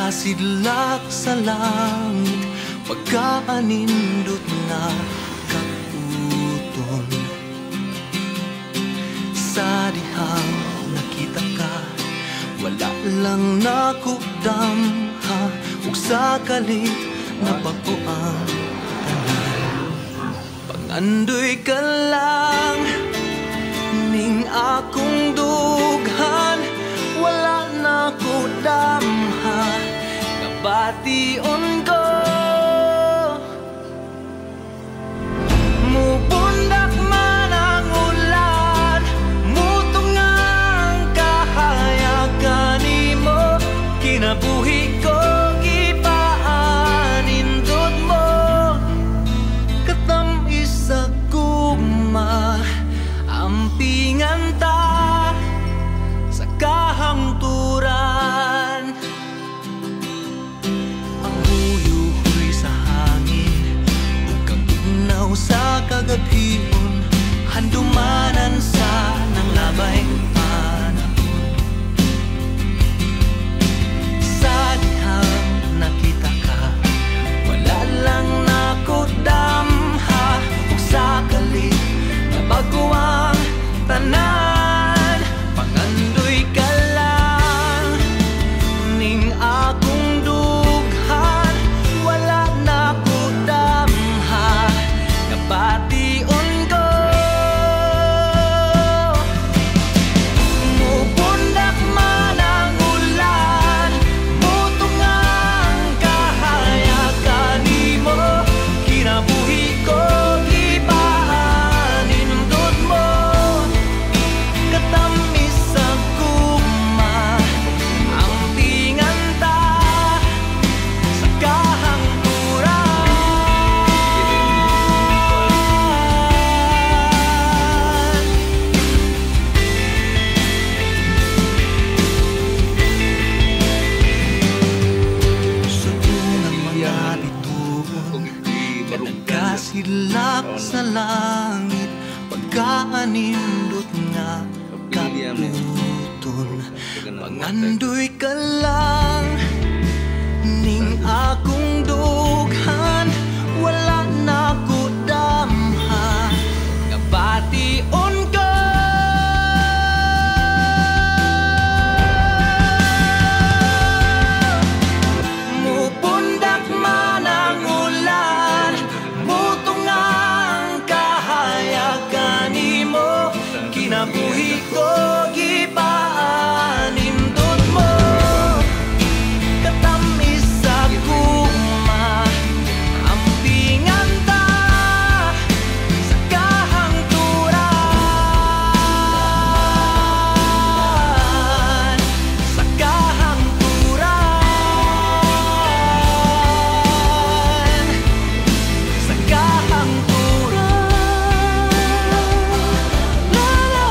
Nagkasidlak sa langit, pagkaanindot na kaputon. Sa dihang nakita ka, wala lang nakudamha, ug sa kalit nabago ang tanan. Pangandoy ka lang ning akong dughan, wala nakudamha, nabation ko. Mupundak man ang ulan, mutong ang kahayagan nimo, kinabuhi ko gipaanindot mo, katamis sa guma, ampingan ta sa kahangturan. Ang huyuhoy sa hangin, ug kang tugnaw sa kagabhion, handumanan sa nang labay panahon. Sa dihang nakita ka, wala lang nakudamha, ug sa kalit nabago ang tanan. Pangandoy ka lang ning akong dughan, wala nakudamha, nabation ko. Mupundak man ang ulan, mutong ang kahayagan nimo, kinabuhi ko gipaanindot mo, katamis sa guma, ampingan ta sa kahangturan. Sudong ang mga bituon, nagkasidlak sa langit, pagkaanindot nga kaputon. Pangandoy ka lang ning akong dughan, wala nakudamha, nabation ko. Mupundak man ang ulan, mutong ang kahayagan nimo, kinabuhi ko gipaanindot mo, katamis sa guma, ampingan ta sa kahangturan, sa kahangturan, sa kahangturan. La la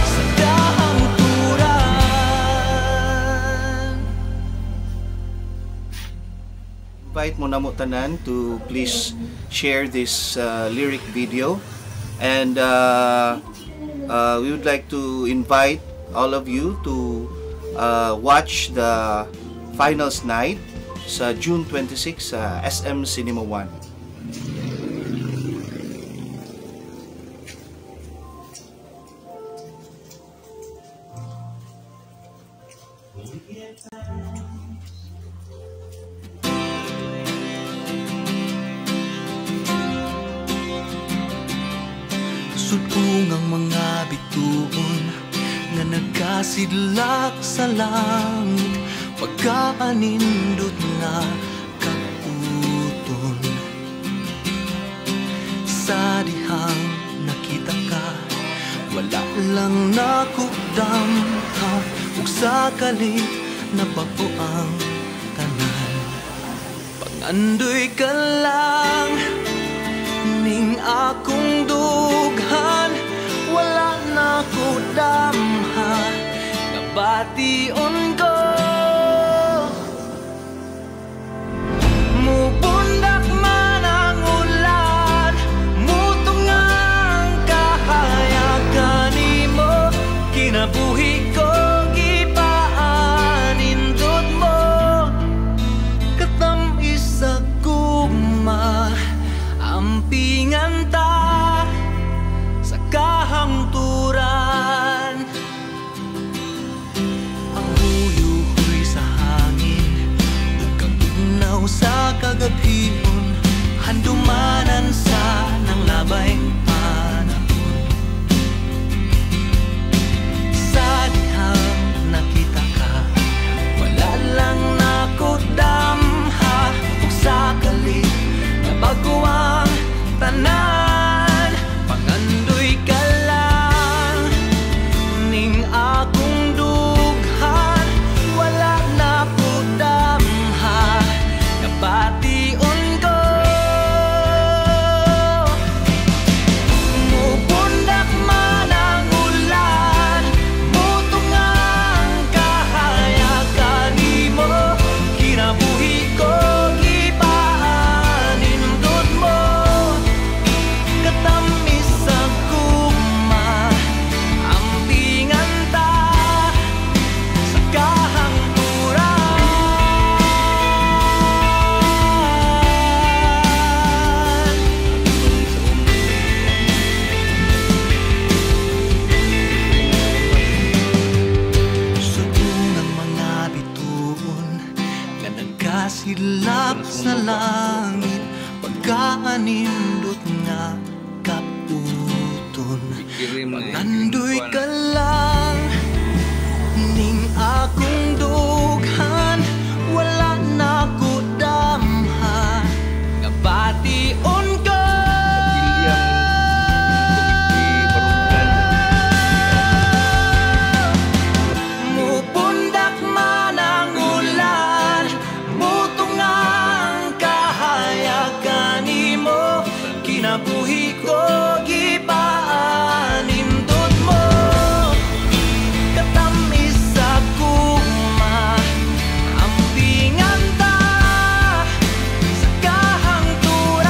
sa kahangturan. Invite mo na mo tanan to please share this lyric video, and we would like to invite all of you to watch the finals night sa June 26 sa SM Cinema 1. Sudong ang mga bituon, nga nagkasidlak sa langit, pagkaanindot nga kaputon. Sa dihang nakita ka, wala lang nakudamha, ug sa kalit nabago ang tanan. Pangandoy ka lang ning akong dughan, wala nakudamha, nabation ko. Mupundak man ang ulan, mutong ang kahayagan kinabuhi ko gipaanindot mo, katamis sa gugma, ampingan ta sa kahangturan. Ang huyuhoy sa hangin, ug kagugnaw sa kagabhion, handumanan sa nang labay panahon. Sa dihang nakita ka, wala lang nakudamha, ug sa kalit nabago ang tanan. Pangandoy ka lang ning akong dughan, wala nakudamha, nabation ko. Mupundak man ang ulan, mutungang kahayagan nimo, kinabuhi ko gipaanindot mo, katamis sa gugma, ampingan ta sa kahangturan. Subong ang mga bituon nga nagkasilap sa langit, pagkaanindot nga kaputon. Pangandoy ka lang ning akong dughan, wala nakudamha, nga bation ko. Mupundak man ang ulan, mutungang kahayagan nimo, kinabuhi ko gipaanindot mo, katamis sa gugma, ampingan ta sa kahangturan,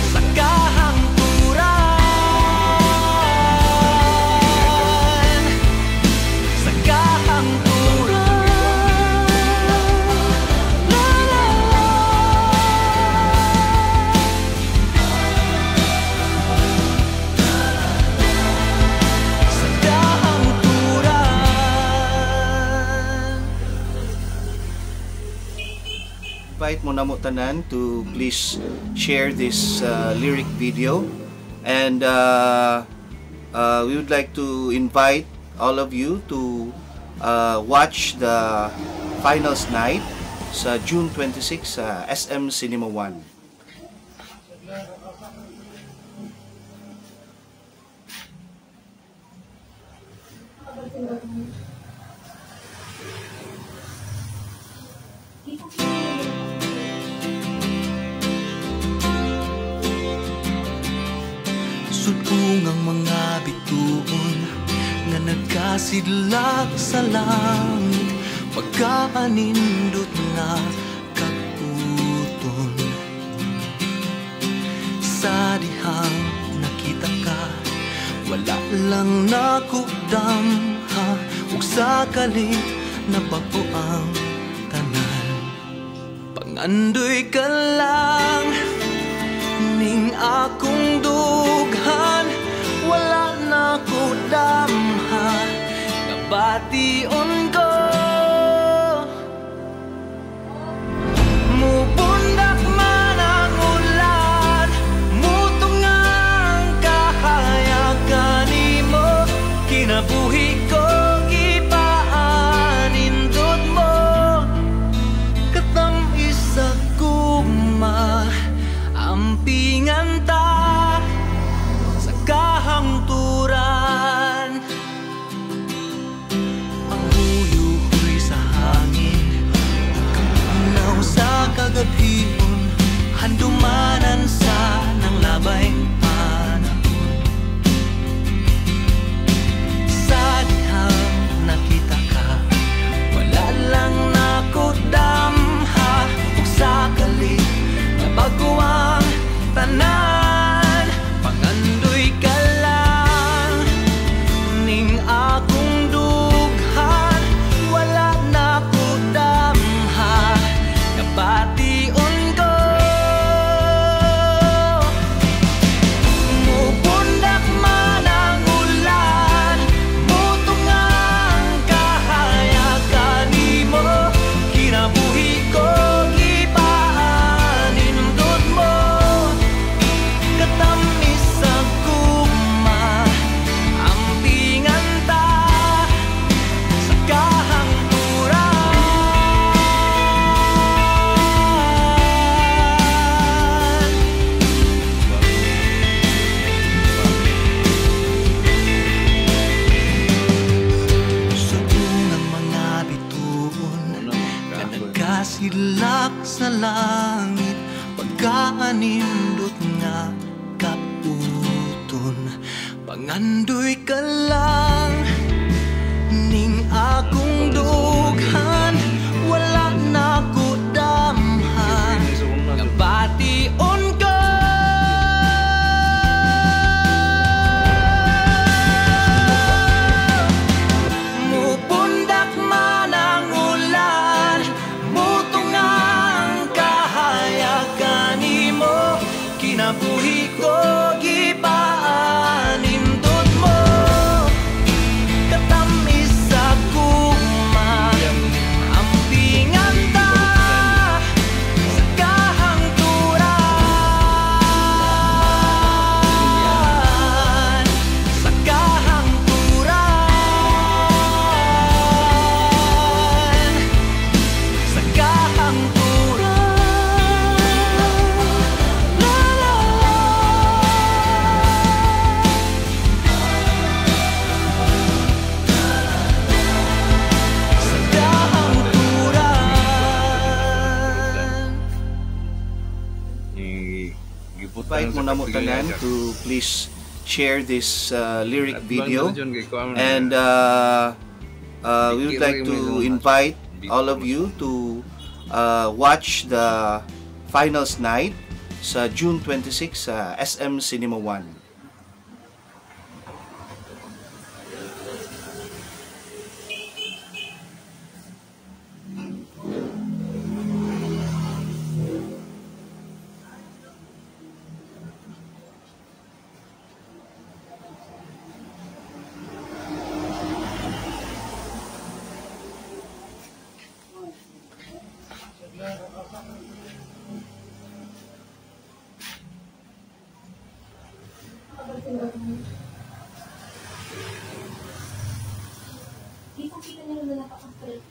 sa kahangturan, sa kahangturan. La la la. Sa kahangturan. Invite mo na mo tanan to please share this lyric video, and we would like to invite all of you to watch the finals night sa June 26 sa SM Cinema 1. Sudong ang mga bituon nga nagkasidlak sa langit, pagkaanindot nga kaputon. Sa dihang nakita ka, wala lang nakudamha, ug sa kalit nabago ang tanan. Pangandoy ka lang ning akong dughan, wala nakudamha, nga bation ko. Mupundak man ang ulan, mutungang kahayagan nimo, kinabuhi ko gipaanindot mo, katamis sa gugma, ampingan ta pangandoy ka lang ning akong dughan, wala na ko damhan nga bation ka. Mupundak man ang ulan, mutungang kahayagan nimo, kinabuhi ko gipaan nindot mo. Katamis sa kuma, ampingan ta sa kahangturan, sa kahangturan, sa kahangturan. La la sa kahangturan. Invite mo na mo tanan to please share this lyric video, and we would like to invite all of you to watch the finals night sa June 26 sa SM Cinema 1. Kita-kita niyo na nakaka-spray.